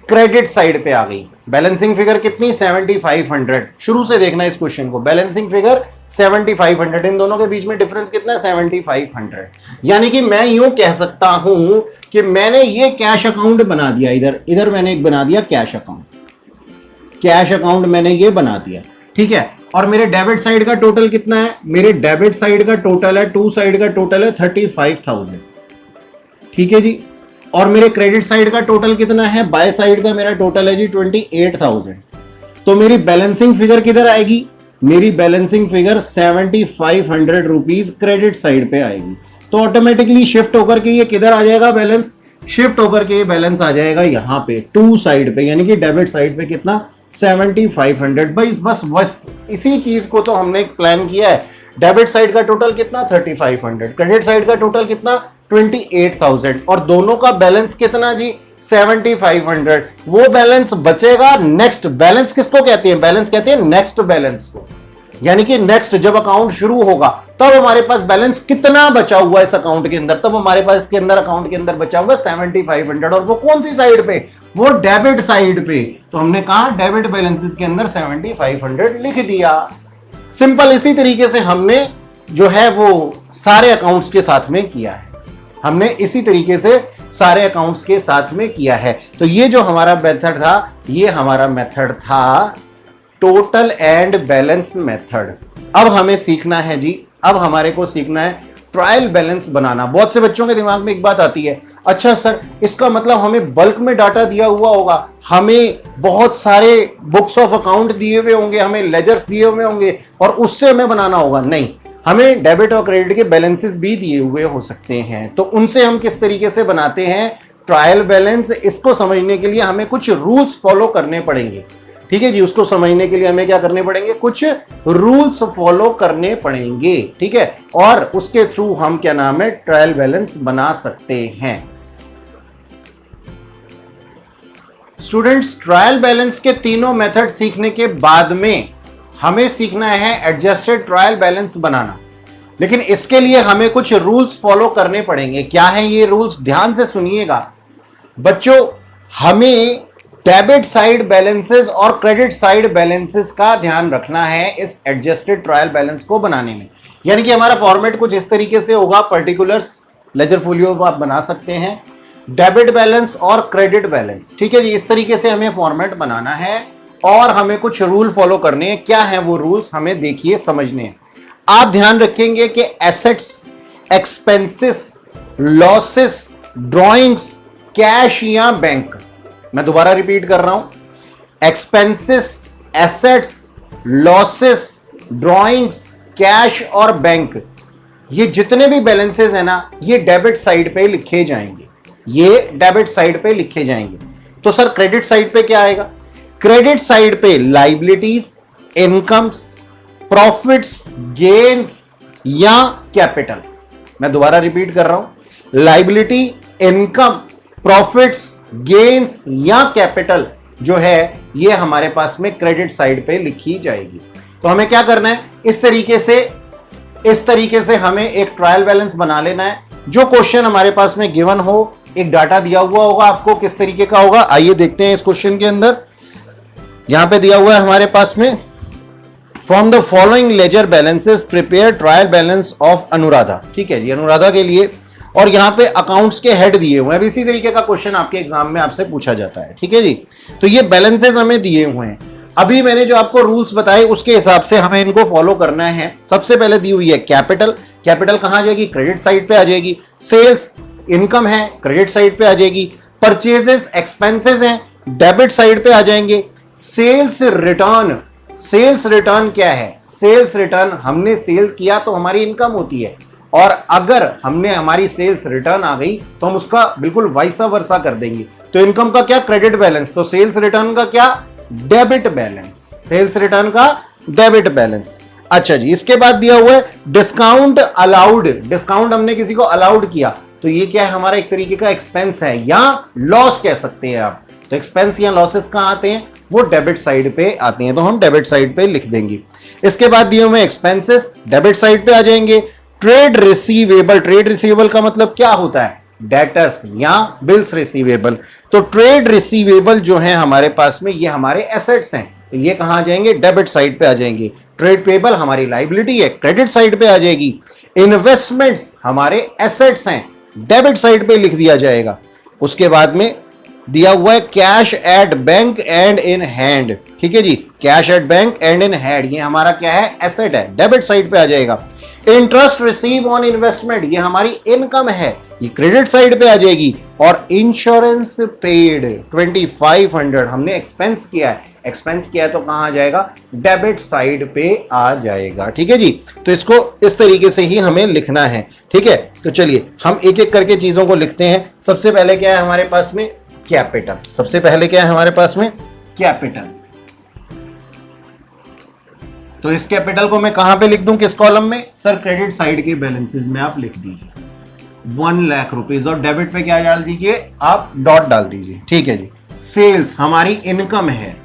क्रेडिट साइड पे आ गई। बैलेंसिंग फिगर कितनी 7500। शुरू से देखना इस क्वेश्चन को, बैलेंसिंग फिगर 7500, इन दोनों के बीच में डिफरेंस कितना है 7500। यानी कि मैं यूं कह सकता हूं कि मैंने ये कैश अकाउंट बना दिया, इधर मैंने एक बना दिया कैश अकाउंट, कैश अकाउंट मैंने ये बना दिया। ठीक है, और मेरे डेबिट साइड का टोटल कितना है, मेरे डेबिट साइड का टोटल है, टू साइड का टोटल है 35,000। ठीक है जी, और मेरे क्रेडिट साइड का टोटल कितना है, बाय साइड का मेरा टोटल है जी 28,000। तो मेरी बैलेंसिंग फिगर किधर आएगी, मेरी balancing figure 7500 rupees credit side पे आएगी। तो ऑटोमेटिकली शिफ्ट होकर के ये किधर आ जाएगा, बैलेंस शिफ्ट होकर के ये बैलेंस आ जाएगा यहाँ पे टू साइड पे, यानी कि डेबिट साइड पे कितना 7500। भाई बस इसी चीज को तो हमने एक प्लान किया है। डेबिट साइड का टोटल कितना 3500, क्रेडिट साइड का टोटल कितना 28,000, और दोनों का बैलेंस कितना जी 7500। वो बैलेंस बचेगा, नेक्स्ट बैलेंस किसको कहते हैं, बैलेंस कहते हैं नेक्स्ट बैलेंस को। यानी कि नेक्स्ट जब अकाउंट शुरू होगा तब हमारे पास बैलेंस कितना बचा हुआ है इस अकाउंट के अंदर, तब हमारे पास इसके अंदर अकाउंट के अंदर बचा हुआ 7500, और वो कौन सी साइड पे, वो डेबिट साइड पे। तो हमने कहा डेबिट बैलेंसेस के अंदर 7500 लिख दिया। सिंपल इसी तरीके से हमने जो है वो सारे अकाउंट्स के साथ में किया है, हमने इसी तरीके से सारे अकाउंट्स के साथ में किया है। तो ये जो हमारा मेथड था, ये हमारा मेथड था टोटल एंड बैलेंस मेथड। अब हमें सीखना है जी, अब हमारे को सीखना है ट्रायल बैलेंस बनाना। बहुत से बच्चों के दिमाग में एक बात आती है, अच्छा सर इसका मतलब हमें बल्क में डाटा दिया हुआ होगा, हमें बहुत सारे बुक्स ऑफ अकाउंट दिए हुए होंगे, हमें लेजर्स दिए हुए होंगे और उससे हमें बनाना होगा। नहीं, हमें डेबिट और क्रेडिट के बैलेंसेस भी दिए हुए हो सकते हैं। तो उनसे हम किस तरीके से बनाते हैं ट्रायल बैलेंस, इसको समझने के लिए हमें कुछ रूल्स फॉलो करने पड़ेंगे। ठीक है जी, उसको समझने के लिए हमें क्या करने पड़ेंगे, कुछ रूल्स फॉलो करने पड़ेंगे। ठीक है, और उसके थ्रू हम क्या नाम है ट्रायल बैलेंस बना सकते हैं। स्टूडेंट्स, ट्रायल बैलेंस के तीनों मेथड सीखने के बाद में हमें सीखना है एडजस्टेड ट्रायल बैलेंस बनाना। लेकिन इसके लिए हमें कुछ रूल्स फॉलो करने पड़ेंगे। क्या है ये रूल्स, ध्यान से सुनिएगा बच्चों। हमें डेबिट साइड बैलेंसेस और क्रेडिट साइड बैलेंसेस का ध्यान रखना है इस एडजस्टेड ट्रायल बैलेंस को बनाने में। यानी कि हमारा फॉर्मेट कुछ इस तरीके से होगा, पर्टिकुलर्स लेजर फोलियो आप बना सकते हैं, डेबिट बैलेंस और क्रेडिट बैलेंस। ठीक है जी, इस तरीके से हमें फॉर्मेट बनाना है और हमें कुछ रूल फॉलो करने हैं। क्या है वो रूल्स, हमें देखिए समझने हैं। आप ध्यान रखेंगे कि assets, expenses, losses, drawings, cash या बैंक, मैं दोबारा रिपीट कर रहा हूं, expenses, assets, losses, drawings, cash और बैंक, ये जितने भी बैलेंसेस है ना, ये डेबिट साइड पे लिखे जाएंगे, ये डेबिट साइड पे लिखे जाएंगे। तो सर क्रेडिट साइड पे क्या आएगा, क्रेडिट साइड पे लाइबिलिटीज, इनकम्स, प्रॉफिट्स, गेन्स या कैपिटल। मैं दोबारा रिपीट कर रहा हूं, लाइबिलिटी, इनकम, प्रॉफिट्स, गेन्स या कैपिटल जो है ये हमारे पास में क्रेडिट साइड पे लिखी जाएगी। तो हमें क्या करना है, इस तरीके से हमें एक ट्रायल बैलेंस बना लेना है। जो क्वेश्चन हमारे पास में गिवन हो, एक डाटा दिया हुआ होगा आपको, किस तरीके का होगा आइए देखते हैं। इस क्वेश्चन के अंदर यहां पे दिया हुआ है हमारे पास में, from the following ledger balances prepare trial balance of Anuradha. ठीक है जी, अनुराधा के लिए, और यहां पे अकाउंट्स के हेड दिए हुए हैं। इसी तरीके का क्वेश्चन आपके एग्जाम में आपसे पूछा जाता है। ठीक है जी, तो ये बैलेंसेस हमें दिए हुए हैं। अभी मैंने जो आपको रूल्स बताए उसके हिसाब से हमें इनको फॉलो करना है। सबसे पहले दी हुई है कैपिटल, कैपिटल कहां जाएगी, क्रेडिट साइड पे आ जाएगी। सेल्स, इनकम है, क्रेडिट साइड पे आ जाएगी। परचेजेस, एक्सपेंसेस हैं, डेबिट साइड पे आ जाएंगे। सेल्स रिटर्न, सेल्स रिटर्न क्या है, सेल्स रिटर्न हमने सेल किया तो हमारी इनकम होती है, और अगर हमने हमारी सेल्स रिटर्न आ गई तो हम उसका बिल्कुल वाइसा वर्सा कर देंगे। तो इनकम का क्या, क्रेडिट बैलेंस, तो सेल्स रिटर्न का क्या, डेबिट बैलेंस, सेल्स रिटर्न का डेबिट बैलेंस। अच्छा जी, इसके बाद दिया हुआ है डिस्काउंट अलाउड, डिस्काउंट हमने किसी को अलाउड किया तो ये क्या है, हमारा एक तरीके का एक्सपेंस है या लॉस कह सकते हैं आप। तो एक्सपेंस या लॉसेस कहां आते हैं, वो डेबिट साइड पे आते हैं, तो हम डेबिट साइड पे लिख देंगे। इसके बाद दिए हुए एक्सपेंसेस डेबिट साइड पे आ जाएंगे। ट्रेड रिसीवेबल, ट्रेड रिसीवेबल का मतलब क्या होता है, डेटर्स या बिल्स रिसीवेबल। तो ट्रेड रिसीवेबल जो है हमारे पास में, ये हमारे एसेट्स हैं, तो ये कहां आ जाएंगे, डेबिट साइड पे आ जाएंगे। ट्रेड पेबल हमारी लाइबिलिटी है, क्रेडिट साइड पे आ जाएगी। इन्वेस्टमेंट्स हमारे एसेट्स हैं, डेबिट साइड पे लिख दिया जाएगा। उसके बाद में दिया हुआ है cash at bank and in hand. ठीक है जी, cash at bank and in hand ये हमारा क्या है, एसेट है, डेबिट साइड पे आ जाएगा। इंटरेस्ट रिसीव ऑन इन्वेस्टमेंट ये हमारी इनकम है, ये क्रेडिट साइड पे आ जाएगी। और इंश्योरेंस पेड 2500 हमने एक्सपेंस किया है, एक्सपेंस किया है तो कहां आ जाएगा, डेबिट साइड पे आ जाएगा। ठीक है जी, तो इसको इस तरीके से ही हमें लिखना है। ठीक है, तो चलिए हम एक एक करके चीजों को लिखते हैं। सबसे पहले क्या है हमारे पास में, कैपिटल। सबसे पहले क्या है हमारे पास में, कैपिटल। तो इस कैपिटल को मैं कहां पे लिख दूं, किस कॉलम में, सर क्रेडिट साइड के बैलेंसेस में आप लिख दीजिए 1 लाख रुपीज, और डेबिट पे क्या डाल दीजिए, आप डॉट डाल दीजिए। ठीक है जी। सेल्स हमारी इनकम है,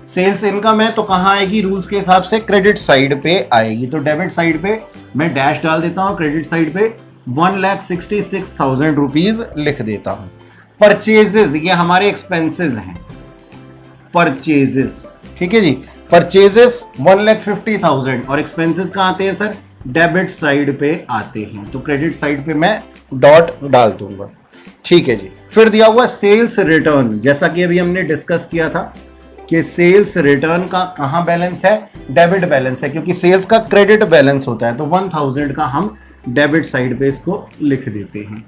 सेल्स इनकम है तो कहां आएगी, रूल्स के हिसाब से क्रेडिट साइड पे आएगी। तो डेबिट साइड पे मैं डैश डाल देता हूं, क्रेडिट साइड पे 1,66,000 रुपीज लिख देता हूं। परचेजेस ये हमारे एक्सपेंसेस हैं, परचेजेस। ठीक है जी, परचेजेस 1,50,000 और एक्सपेंसेस कहां आते हैं सर, डेबिट साइड पे आते हैं, तो क्रेडिट साइड पे मैं डॉट डाल दूंगा। ठीक है जी। फिर दिया हुआ सेल्स रिटर्न, जैसा कि अभी हमने डिस्कस किया था कि सेल्स रिटर्न का कहां बैलेंस है, डेबिट बैलेंस है, क्योंकि सेल्स का क्रेडिट बैलेंस होता है, तो 1000 का हम डेबिट साइड पे इसको लिख देते हैं।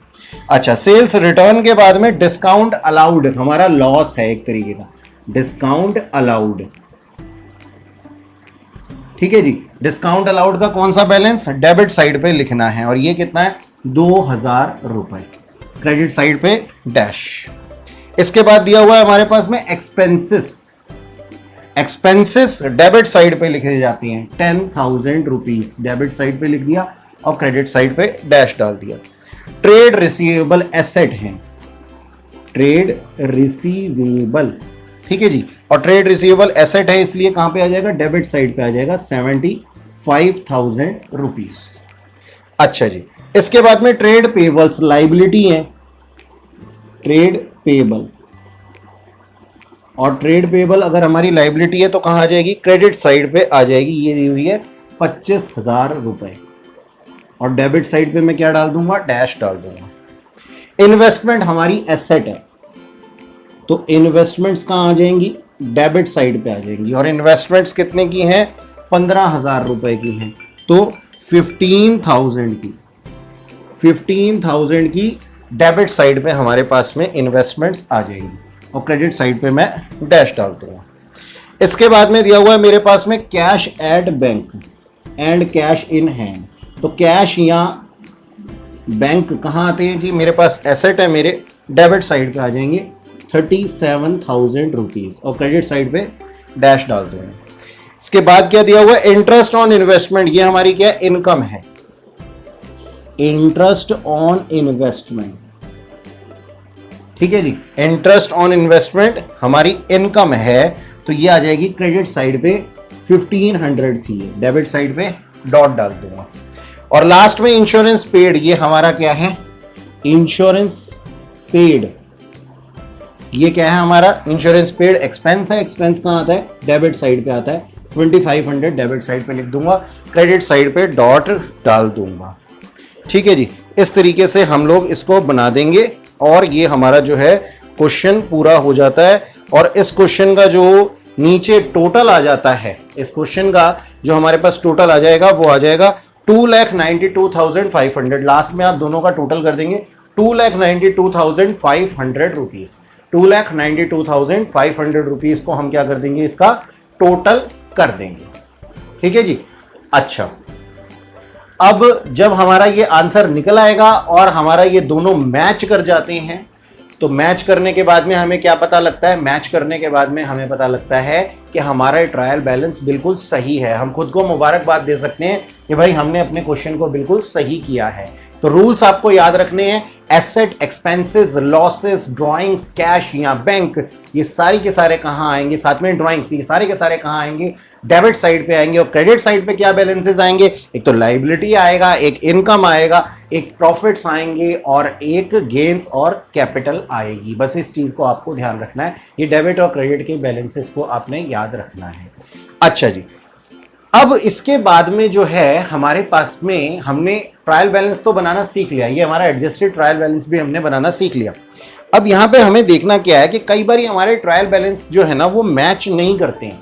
अच्छा, सेल्स रिटर्न के बाद में डिस्काउंट अलाउड हमारा लॉस है एक तरीके का, डिस्काउंट अलाउड। ठीक है जी, डिस्काउंट अलाउड का कौन सा बैलेंस, डेबिट साइड पे लिखना है, और ये कितना है, 2000 रुपए, क्रेडिट साइड पे डैश। इसके बाद दिया हुआ है हमारे पास में एक्सपेंसेस, एक्सपेंसेस डेबिट साइड पे लिखे जाती हैं 10,000 रुपीज, डेबिट साइड पे लिख दिया और क्रेडिट साइड पे डैश डाल दिया। ट्रेड रिसीवेबल एसेट है, ट्रेड रिसीवेबल। ठीक है जी, और ट्रेड रिसीवेबल एसेट है इसलिए कहां पे आ जाएगा, डेबिट साइड पे आ जाएगा 75,000 रुपीज। अच्छा जी, इसके बाद में ट्रेड पेबल्स लाइबिलिटी है, ट्रेड पेबल, और ट्रेड पेबल अगर हमारी लाइबिलिटी है तो कहां आ जाएगी, क्रेडिट साइड पे आ जाएगी, ये दी हुई है 25,000 रुपए, और डेबिट साइड पे मैं क्या डाल दूंगा, डैश डाल दूंगा। इन्वेस्टमेंट हमारी एसेट है, तो इन्वेस्टमेंट्स कहां आ जाएंगी, डेबिट साइड पे आ जाएंगी, और इन्वेस्टमेंट्स कितने की हैं, 15,000 रुपए की हैं, तो 15,000 की डेबिट साइड पे हमारे पास में इन्वेस्टमेंट्स आ जाएंगी, और क्रेडिट साइड पे मैं डैश डाल दूंगा। इसके बाद में दिया हुआ है मेरे पास में cash at bank and cash in hand, तो कैश या बैंक कहाँ आते हैं जी, मेरे पास एसेट है मेरे, डेबिट साइड पे आ जाएंगे, 37,000 रुपीज और क्रेडिट साइड पे डैश डाल दूंगा। इसके बाद क्या दिया हुआ है, इंटरेस्ट ऑन इन्वेस्टमेंट, ये हमारी क्या इनकम है, इंटरेस्ट ऑन इन्वेस्टमेंट, ठीक है जी, इंटरेस्ट ऑन इन्वेस्टमेंट हमारी इनकम है, तो ये आ जाएगी क्रेडिट साइड पे 1500 थी, डेबिट साइड पे डॉट डाल दूंगा। और लास्ट में इंश्योरेंस पेड, ये हमारा क्या है, इंश्योरेंस पेड, ये क्या है हमारा इंश्योरेंस पेड एक्सपेंस है, एक्सपेंस कहां आता है, डेबिट साइड पे आता है, 2500 डेबिट साइड पे लिख दूंगा, क्रेडिट साइड पे डॉट डाल दूंगा। ठीक है जी, इस तरीके से हम लोग इसको बना देंगे और ये हमारा जो है क्वेश्चन पूरा हो जाता है। और इस क्वेश्चन का जो नीचे टोटल आ जाता है, इस क्वेश्चन का जो हमारे पास टोटल आ जाएगा वो आ जाएगा 2,92,500। लास्ट में आप दोनों का टोटल कर देंगे 2,92,500 रुपीज, 2,92,500 रुपीज को हम क्या कर देंगे, इसका टोटल कर देंगे। ठीक है जी। अच्छा, अब जब हमारा ये आंसर निकल आएगा और हमारा ये दोनों मैच कर जाते हैं, तो मैच करने के बाद में हमें क्या पता लगता है, मैच करने के बाद में हमें पता लगता है कि हमारा ट्रायल बैलेंस बिल्कुल सही है। हम खुद को मुबारकबाद दे सकते हैं कि भाई हमने अपने क्वेश्चन को बिल्कुल सही किया है। तो रूल्स आपको याद रखने हैं, asset, expenses, losses, drawings, cash या बैंक, ये सारी के सारे कहाँ आएंगे, साथ में ड्राइंग्स, ये सारे के सारे कहाँ आएंगे, डेबिट साइड पे आएंगे। और क्रेडिट साइड पे क्या बैलेंसेस आएंगे, एक तो लायबिलिटी आएगा, एक इनकम आएगा, एक प्रॉफिट्स आएंगे और एक गेन्स और कैपिटल आएगी। बस इस चीज को आपको ध्यान रखना है, ये डेबिट और क्रेडिट के बैलेंसेस को आपने याद रखना है। अच्छा जी, अब इसके बाद में जो है हमारे पास में हमने ट्रायल बैलेंस तो बनाना सीख लिया, ये हमारा एडजस्टेड ट्रायल बैलेंस भी हमने बनाना सीख लिया। अब यहाँ पे हमें देखना क्या है कि कई बार हमारे ट्रायल बैलेंस जो है ना वो मैच नहीं करते हैं,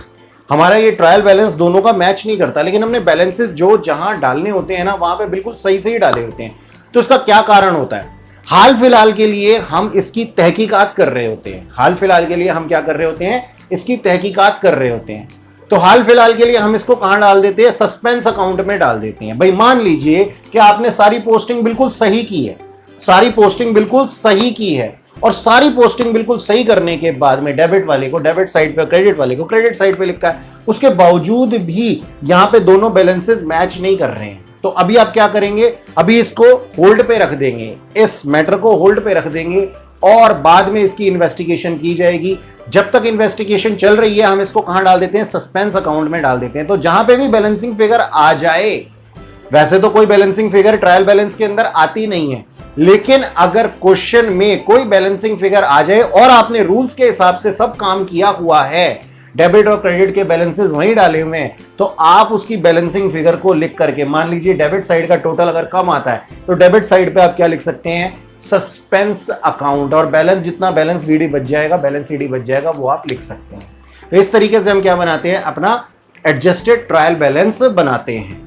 हमारा ये ट्रायल बैलेंस दोनों का मैच नहीं करता, लेकिन हमने बैलेंसेस जो जहां डालने होते हैं ना वहां पे बिल्कुल सही सही डाले होते हैं। तो इसका क्या कारण होता है, हाल फिलहाल के लिए हम इसकी तहकीकात कर रहे होते हैं, हाल फिलहाल के लिए हम क्या कर रहे होते हैं, इसकी तहकीकात कर रहे होते हैं। तो हाल फिलहाल के लिए हम इसको कहां डाल देते हैं, सस्पेंस अकाउंट में डाल देते हैं। भाई मान लीजिए कि आपने सारी पोस्टिंग बिल्कुल सही की है, सारी पोस्टिंग बिल्कुल सही की है, और सारी पोस्टिंग बिल्कुल सही करने के बाद में डेबिट वाले को डेबिट साइड पे, क्रेडिट वाले को क्रेडिट साइड पे लिखा है, उसके बावजूद भी यहां पे दोनों बैलेंसेस मैच नहीं कर रहे हैं। तो अभी आप क्या करेंगे, अभी इसको होल्ड पे रख देंगे, इस मैटर को होल्ड पे रख देंगे और बाद में इसकी इन्वेस्टिगेशन की जाएगी। जब तक इन्वेस्टिगेशन चल रही है हम इसको कहां डाल देते हैं, सस्पेंस अकाउंट में डाल देते हैं। तो जहां पे भी बैलेंसिंग फिगर आ जाए, वैसे तो कोई बैलेंसिंग फिगर ट्रायल बैलेंस के अंदर आती नहीं है, लेकिन अगर क्वेश्चन में कोई बैलेंसिंग फिगर आ जाए और आपने रूल्स के हिसाब से सब काम किया हुआ है, डेबिट और क्रेडिट के बैलेंसेस वहीं डाले हुए हैं, तो आप उसकी बैलेंसिंग फिगर को लिख करके, मान लीजिए डेबिट साइड का टोटल अगर कम आता है तो डेबिट साइड पे आप क्या लिख सकते हैं, सस्पेंस अकाउंट, और बैलेंस जितना बैलेंस बीडी बच जाएगा, बैलेंस सीडी बच जाएगा, वो आप लिख सकते हैं। तो इस तरीके से हम क्या बनाते हैं, अपना एडजस्टेड ट्रायल बैलेंस बनाते हैं।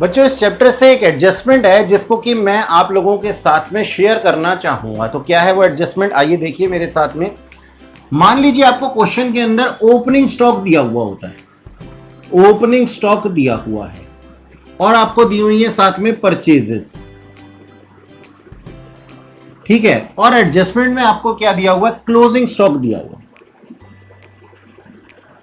बच्चों, इस चैप्टर से एक एडजस्टमेंट है जिसको कि मैं आप लोगों के साथ में शेयर करना चाहूंगा। तो क्या है वो एडजस्टमेंट, आइए देखिए मेरे साथ में। मान लीजिए आपको क्वेश्चन के अंदर ओपनिंग स्टॉक दिया हुआ होता है, ओपनिंग स्टॉक दिया हुआ है और आपको दी हुई है साथ में परचेजेस, ठीक है, और एडजस्टमेंट में आपको क्या दिया हुआ है, क्लोजिंग स्टॉक दिया हुआ।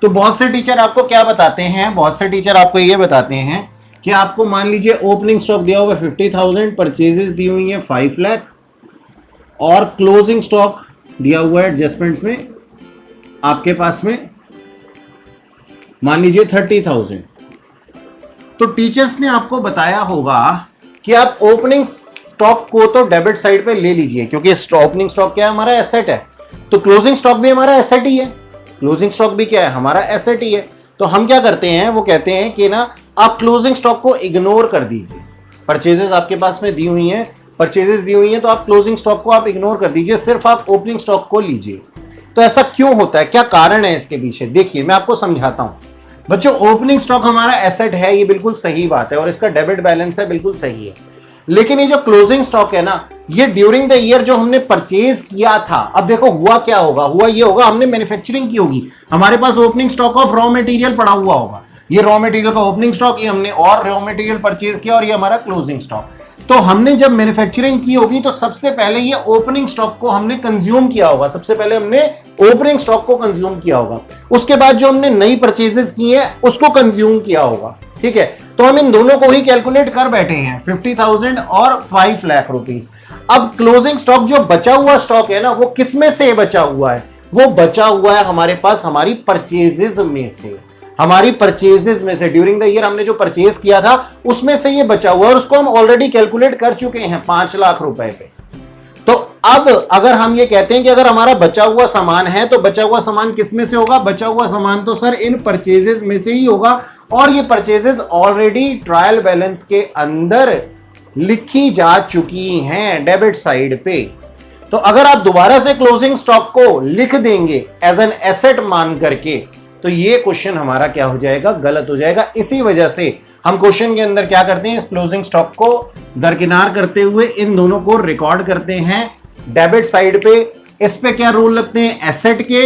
तो बहुत से टीचर आपको क्या बताते हैं, बहुत से टीचर आपको ये बताते हैं कि आपको मान लीजिए ओपनिंग स्टॉक दिया हुआ है 50,000, परचेजेस दी हुई है 5 लाख और क्लोजिंग स्टॉक दिया हुआ है एडजस्टमेंट्स में आपके पास में मान लीजिए 30,000। तो टीचर्स ने आपको बताया होगा कि आप ओपनिंग स्टॉक को तो डेबिट साइड पे ले लीजिए, क्योंकि ओपनिंग स्टॉक क्या है, हमारा एसेट है, तो क्लोजिंग स्टॉक भी हमारा एसेट ही है, क्लोजिंग स्टॉक भी क्या है, हमारा एसेट ही है। तो हम क्या करते हैं, वो कहते हैं कि ना आप क्लोजिंग स्टॉक को इग्नोर कर दीजिए। परचेजेस आपके पास में दी हुई हैं, परचेजेस दी हुई हैं, तो आप क्लोजिंग स्टॉक को आप इग्नोर कर दीजिए, सिर्फ आप ओपनिंग स्टॉक को लीजिए। तो ऐसा क्यों होता है, क्या कारण है इसके पीछे, देखिए मैं आपको समझाता हूं। बच्चों, ओपनिंग स्टॉक हमारा एसेट है, ये बिल्कुल सही बात है और इसका डेबिट बैलेंस है, बिल्कुल सही है। लेकिन ये जो क्लोजिंग स्टॉक है ना, ये ड्यूरिंग द ईयर जो हमने परचेज किया था, अब देखो हुआ क्या होगा, हुआ ये होगा हमने मैन्युफैक्चरिंग की होगी, हमारे पास opening stock of raw material पड़ा हुआ होगा, ये रॉ मटेरियल का ओपनिंग स्टॉक, ये हमने और रॉ मटेरियल परचेज किया और ये हमारा क्लोजिंग स्टॉक। तो हमने जब मैन्युफैक्चरिंग की होगी तो सबसे पहले ये ओपनिंग स्टॉक को हमने कंज्यूम किया होगा, सबसे पहले हमने ओपनिंग स्टॉक को कंज्यूम किया होगा, उसके बाद जो हमने नई परचेजेस की है उसको कंज्यूम किया होगा, ठीक है। तो हम इन दोनों को ही कैलकुलेट कर बैठे हैं, 50,000 और 5 लाख रुपीस। अब क्लोजिंग स्टॉक जो बचा हुआ स्टॉक है ना, वो किस में से बचा हुआ है, वो बचा हुआ है हमारे पास हमारी परचेजेस में से, हमारी परचेजेस में से ड्यूरिंग द ईयर हमने जो परचेज किया था उसमें से ये बचा हुआ है, और उसको हम ऑलरेडी कैलकुलेट कर चुके हैं 5 लाख रुपए पे। तो अब अगर हम ये कहते हैं कि अगर हमारा बचा हुआ सामान है तो बचा हुआ सामान किस में से होगा, बचा हुआ सामान तो सर इन परचेजेस में से ही होगा, और ये परचेजेस ऑलरेडी ट्रायल बैलेंस के अंदर लिखी जा चुकी हैं डेबिट साइड पे। तो अगर आप दोबारा से क्लोजिंग स्टॉक को लिख देंगे एज एन एसेट मान करके, तो ये क्वेश्चन हमारा क्या हो जाएगा, गलत हो जाएगा। इसी वजह से हम क्वेश्चन के अंदर क्या करते हैं, इस क्लोजिंग स्टॉक को दरकिनार करते हुए इन दोनों को रिकॉर्ड करते हैं डेबिट साइड पे। इस पे क्या रूल लगते हैं, एसेट के,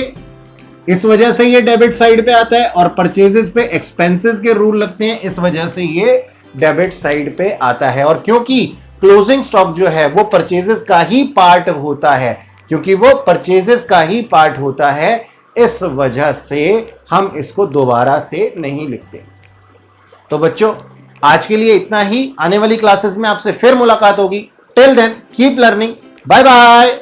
इस वजह से ये डेबिट साइड पे आता है, और परचेजेस पे एक्सपेंसेस के रूल लगते हैं, इस वजह से ये डेबिट साइड पे आता है। और क्योंकि क्लोजिंग स्टॉक जो है वो परचेजेस का ही पार्ट होता है, क्योंकि वो परचेजेस का ही पार्ट होता है, इस वजह से हम इसको दोबारा से नहीं लिखते। तो बच्चों आज के लिए इतना ही, आने वाली क्लासेस में आपसे फिर मुलाकात होगी। Till then keep learning, bye bye.